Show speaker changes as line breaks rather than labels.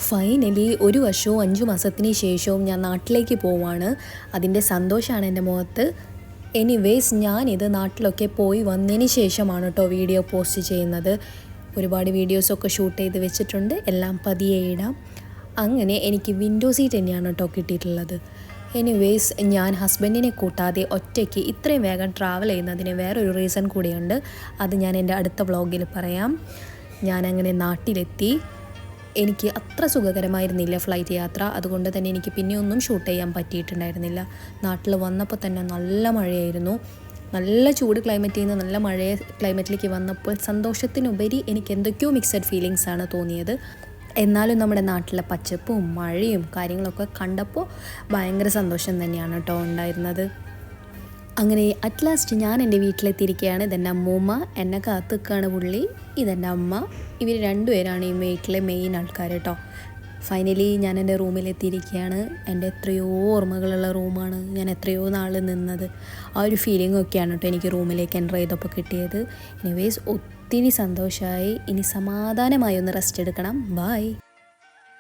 Finally ഒരു വർഷവും 5 മാസത്തിന് ശേഷവും ഞാൻ നാട്ടിലേക്ക് പോവാണ്. അതിൻ്റെ സന്തോഷമാണ് എൻ്റെ മുഖത്ത്. എനിവേസ് ഞാനിത് നാട്ടിലൊക്കെ പോയി വന്നതിന് ശേഷമാണ് കേട്ടോ വീഡിയോ പോസ്റ്റ് ചെയ്യുന്നത്. ഒരുപാട് വീഡിയോസൊക്കെ ഷൂട്ട് ചെയ്ത് വെച്ചിട്ടുണ്ട്, എല്ലാം പതിയെ ഇടാം. അങ്ങനെ എനിക്ക് വിൻഡോ സീറ്റ് തന്നെയാണ് കേട്ടോ കിട്ടിയിട്ടുള്ളത്. എനിവേസ് ഞാൻ ഹസ്ബൻഡിനെ കൂട്ടാതെ ഒറ്റയ്ക്ക് ഇത്രയും വേഗം ട്രാവൽ ചെയ്യുന്നതിന് വേറൊരു റീസൺ കൂടിയുണ്ട്. അത് ഞാൻ എൻ്റെ അടുത്ത വ്ളോഗിൽ പറയാം. ഞാനങ്ങനെ നാട്ടിലെത്തി. എനിക്ക് അത്ര സുഖകരമായിരുന്നില്ല ഫ്ലൈറ്റ് യാത്ര. അതുകൊണ്ട് തന്നെ എനിക്ക് പിന്നെയൊന്നും ഷൂട്ട് ചെയ്യാൻ പറ്റിയിട്ടുണ്ടായിരുന്നില്ല. നാട്ടിൽ വന്നപ്പോൾ തന്നെ നല്ല മഴയായിരുന്നു. നല്ല ചൂട് ക്ലൈമറ്റിൽ നിന്ന് നല്ല മഴ ക്ലൈമറ്റിലേക്ക് വന്നപ്പോൾ സന്തോഷത്തിനുപരി എനിക്ക് എന്തൊക്കെയോ മിക്സഡ് ഫീലിങ്സാണ് തോന്നിയത്. എന്നാലും നമ്മുടെ നാട്ടിലെ പച്ചപ്പും മഴയും കാര്യങ്ങളൊക്കെ കണ്ടപ്പോൾ ഭയങ്കര സന്തോഷം തന്നെയാണ് കേട്ടോ ഉണ്ടായിരുന്നത്. അങ്ങനെ അറ്റ് ലാസ്റ്റ് ഞാൻ എൻ്റെ വീട്ടിലെത്തിയിരിക്കുകയാണ്. ഇതെൻ്റെ അമ്മൂമ്മ, എന്നെ കാത്തുക്കാണ് പുള്ളി, ഇതെൻ്റെ അമ്മ. ഇവർ രണ്ടുപേരാണ് ഈ വീട്ടിലെ മെയിൻ ആൾക്കാർ കേട്ടോ. ഫൈനലി ഞാൻ എൻ്റെ റൂമിലെത്തിയിരിക്കുകയാണ്. എൻ്റെ എത്രയോ ഓർമ്മകളുള്ള റൂമാണ്, ഞാൻ എത്രയോ നാൾ നിന്നത്. ആ ഒരു ഫീലിംഗ് ഒക്കെയാണ് കേട്ടോ എനിക്ക് റൂമിലേക്ക് എൻ്റർ ചെയ്തപ്പോൾ കിട്ടിയത്. എനിവേസ് ഒത്തിരി സന്തോഷമായി. ഇനി സമാധാനമായി ഒന്ന് റെസ്റ്റ് എടുക്കണം. ബൈ.